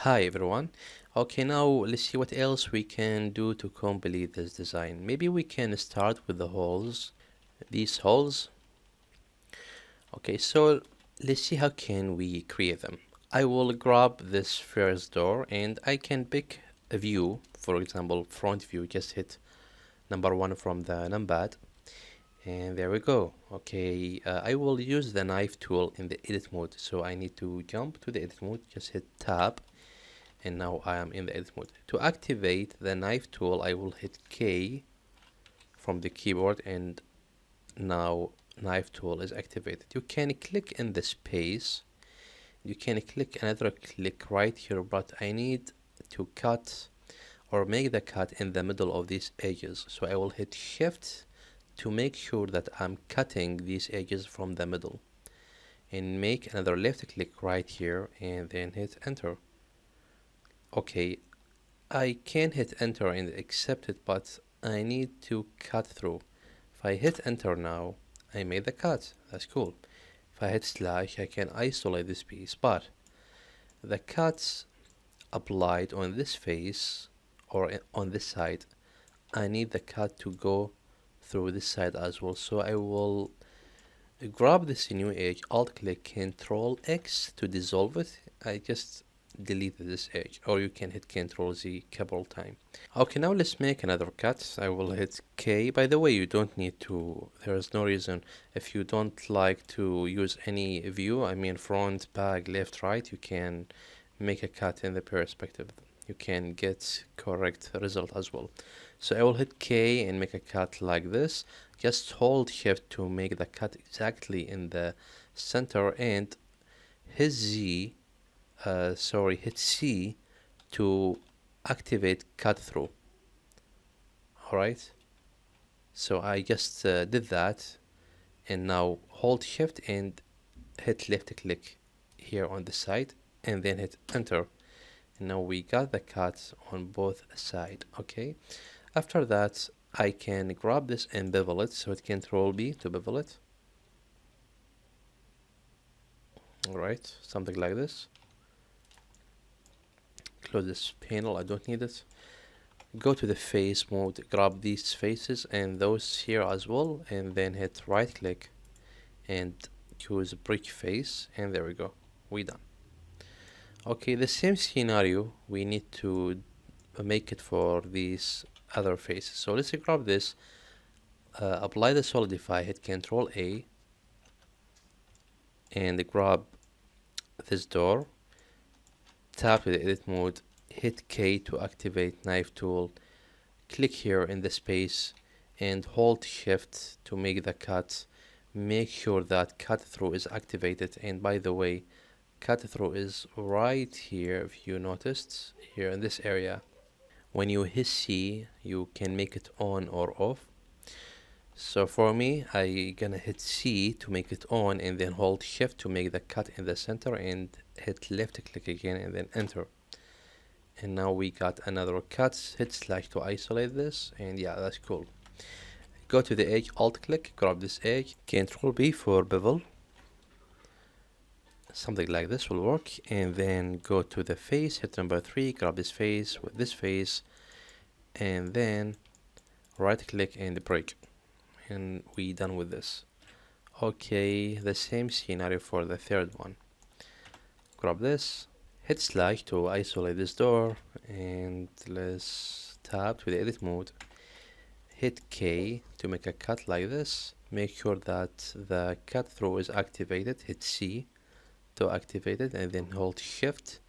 Hi everyone. Okay, now let's see what else we can do to complete this design. Maybe we can start with the holes, these holes. Okay, so let's see how can we create them. I will grab this first door and I can pick a view, for example, front view, just hit number one from the numpad. And there we go. Okay, I will use the knife tool in the edit mode. So I need to jump to the edit mode, just hit tab. And now I am in the edit mode. To activate the knife tool, I will hit K from the keyboard, and now knife tool is activated. You can click in the space. You can click another click right here, but I need to cut or make the cut in the middle of these edges. So I will hit Shift to make sure that I'm cutting these edges from the middle. And make another left click right here and then hit enter. Okay, I can hit enter and accept it, but I need to cut through. If I hit enter now, I made the cut. That's cool. If I hit slash, I can isolate this piece, but the cuts applied on this face or on this side, I need the cut to go through this side as well. So I will grab this new edge, alt click, Control X to dissolve it. I just deleted this edge, or you can hit Control Z couple times. Okay, now let's make another cut. I will hit K. By the way, you don't need to, there is no reason. If you don't like to use any view, I mean front, back, left, right, you can make a cut in the perspective. You can get correct result as well. So I will hit K and make a cut like this. Just hold Shift to make the cut exactly in the center, and hit Z, hit C to activate cut through. Alright, so I just did that, and now hold Shift and hit left click here on the side and then hit enter, and now we got the cut on both sides. Okay, after that I can grab this and bevel it, so hit Control B to bevel it. Alright, something like this. Close this panel, I don't need it. Go to the face mode, grab these faces and those here as well, and then hit right click and choose brick face, and there we go, we done. Okay, the same scenario we need to make it for these other faces. So let's grab this, apply the solidify, hit Control A and grab this door, tap to the edit mode, hit K to activate knife tool, click here in the space and hold Shift to make the cut. Make sure that cut through is activated, and by the way, cut through is right here. If you noticed here in this area, when you hit C you can make it on or off. So for me, I gonna hit C to make it on and then hold Shift to make the cut in the center and hit left click again and then enter. And now we got another cut. Hit slash to isolate this, and yeah, that's cool. Go to the edge, alt click, grab this edge, Control B for bevel. Something like this will work, and then go to the face, hit number 3, grab this face with this face, and then right click and break, and we done with this. Okay, the same scenario for the third one. Grab this, hit slash to isolate this door, and let's tap to the edit mode, hit K to make a cut like this. Make sure that the cut through is activated, hit C to activate it, and then hold Shift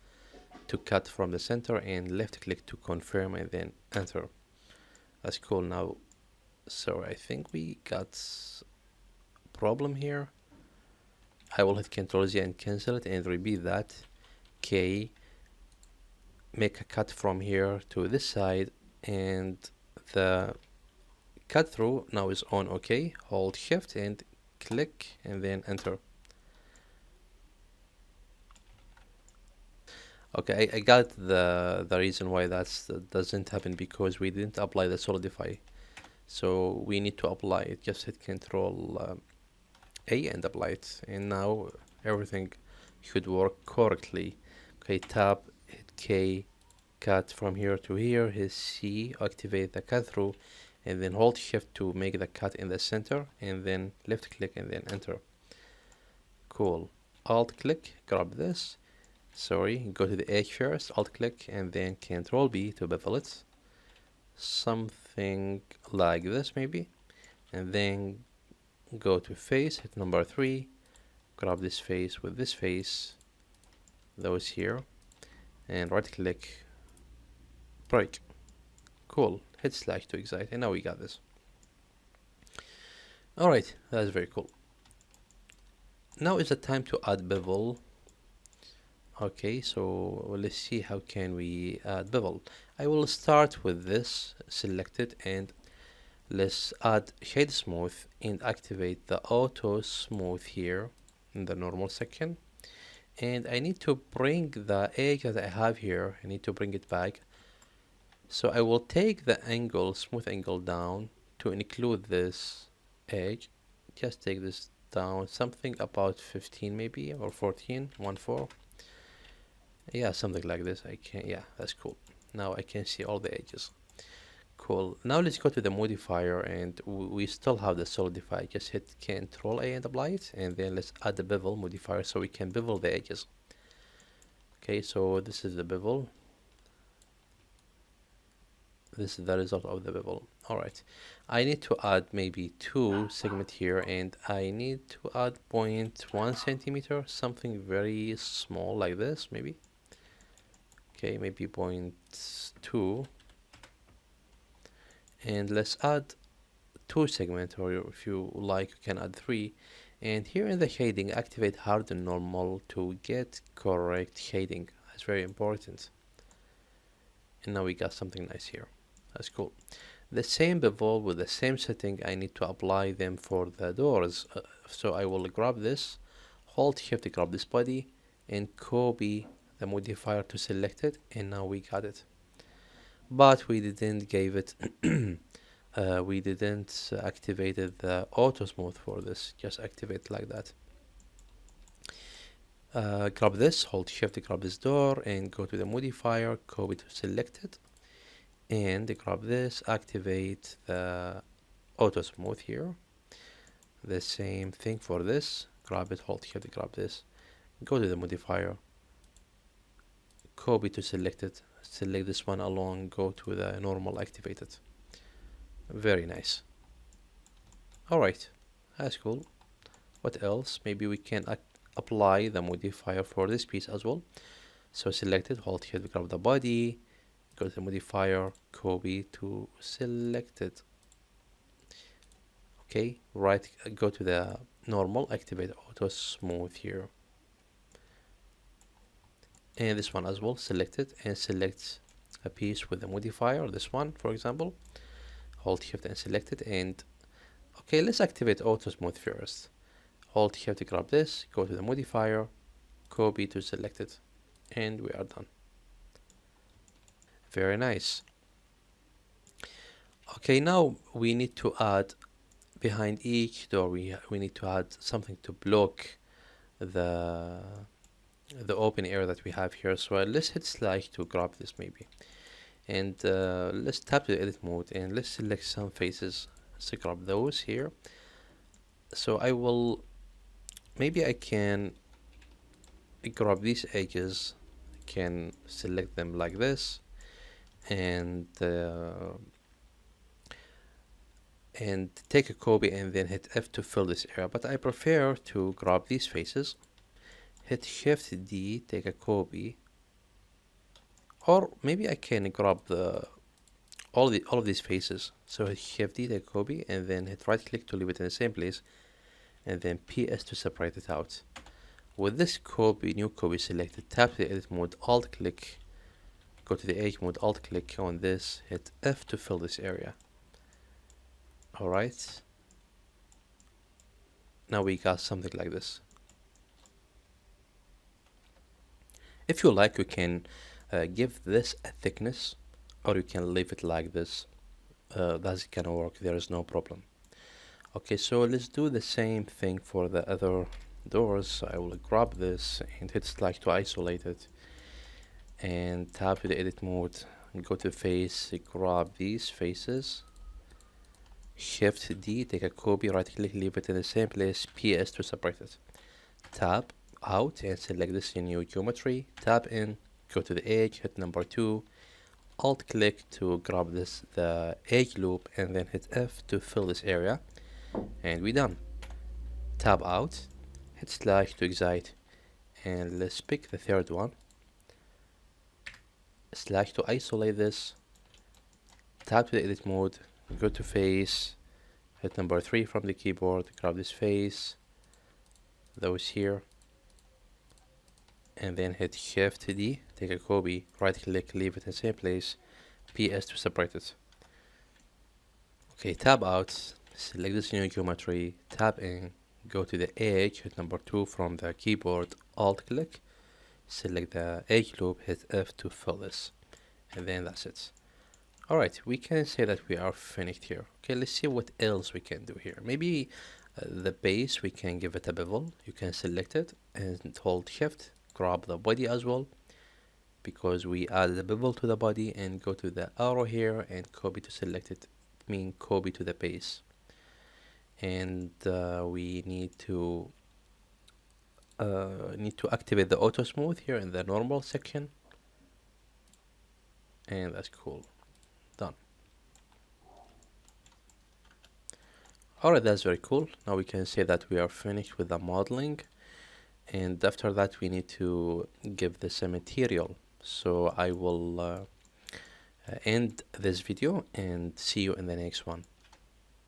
to cut from the center and left click to confirm and then enter. That's cool. Now, so I think we got a problem here. I will hit Control Z and cancel it and repeat that. K, make a cut from here to this side, and the cut through now is on. Okay, hold Shift and click and then enter. Okay, I got the reason why that doesn't happen, because we didn't apply the solidify. So we need to apply it. Just hit Control A and apply it, and now everything should work correctly. Okay, tap, hit K, cut from here to here, hit C, activate the cut through, and then hold shift to make the cut in the center, and then left click and then enter. Cool. Alt click, grab this. Sorry, go to the edge first, alt click, and then Control B to bevel it. Something like this maybe. And then go to face, hit number 3, grab this face with this face, those here, and right click, break. Cool. Hit slash to excite, and now we got this. Alright, that's very cool. Now is the time to add bevel. Okay, so let's see how can we add bevel. I will start with this selected, and let's add shade smooth and activate the auto smooth here in the normal section. And I need to bring the edge that I have here, I need to bring it back. So I will take the angle, smooth angle down to include this edge. Just take this down, something about 15 maybe, or 14, 1/4. Yeah, something like this. Yeah, that's cool. Now I can see all the edges. Cool. Now let's go to the modifier, and we still have the solidify. Just hit Control A and apply it, and then let's add the bevel modifier so we can bevel the edges. Okay, so this is the bevel. This is the result of the bevel. Alright, I need to add maybe 2 segment here, and I need to add 0.1 centimeter, something very small like this maybe. Okay, maybe 0.2, and let's add 2 segment, or if you like you can add 3. And here in the shading, activate harden normal to get correct shading. That's very important. And now we got something nice here. That's cool. The same bevel with the same setting, I need to apply them for the doors. So I will grab this, hold shift to grab this body, and copy the modifier to select it, and now we got it. But we didn't give it we didn't activated the auto smooth for this. Just activate like that. Grab this, hold shift to grab this door, and go to the modifier, copy to select it, and grab this, activate the auto smooth here. The same thing for this, grab it, hold shift to grab this, go to the modifier, copy to select it, select this one along, go to the normal, activate it. Very nice. Alright, that's cool. What else? Maybe we can apply the modifier for this piece as well. So select it, hold here to grab the body, go to the modifier, copy to select it. Okay, right, go to the normal, activate auto smooth here. And this one as well, select it and select a piece with the modifier, this one for example. Hold shift and select it, and okay, let's activate auto smooth first. Hold shift to grab this, go to the modifier, copy to select it, and we are done. Very nice. Okay, now we need to add behind each door, we need to add something to block the open area that we have here. So let's hit slash to grab this maybe, and let's tap the edit mode, and let's select some faces. So grab those here. So I will, maybe I can grab these edges, can select them like this, and take a copy and then hit F to fill this area. But I prefer to grab these faces, hit Shift D, take a copy, or maybe I can grab all of these faces. So hit Shift D, take a copy, and then hit right click to leave it in the same place, and then PS to separate it out. With this copy, new copy selected, tap the edit mode, alt click, go to the edge mode, alt click on this, hit F to fill this area. Alright, now we got something like this. If you like, you can give this a thickness, or you can leave it like this. That's gonna work, there is no problem. Okay, so let's do the same thing for the other doors. So I will grab this and hit slash to isolate it, and tap to the edit mode and go to face, grab these faces, shift D, take a copy, right click, leave it in the same place, PS to separate it. Tap out and select this in new geometry, tap in, go to the edge, hit number 2, alt click to grab the edge loop, and then hit F to fill this area, and we're done. Tab out, hit slash to exit, and let's pick the third one, slash to isolate this, tap to the edit mode, go to face, hit number 3 from the keyboard, grab this face, those here, and then hit shift D, take a copy, right click, leave it in the same place, PS to separate it. Okay, tab out, select this new geometry, tap in, go to the edge, hit number 2 from the keyboard, alt click, select the edge loop, hit F to fill this, and then that's it. Alright, we can say that we are finished here. Okay, let's see what else we can do here. Maybe the base, we can give it a bevel. You can select it and hold shift, grab the body as well, because we added a bevel to the body, and go to the arrow here and copy to select it, mean copy to the base. And we need to activate the auto smooth here in the normal section, and that's cool. Done. Alright, that's very cool. Now we can say that we are finished with the modeling, and after that we need to give this a material. So I will end this video and see you in the next one.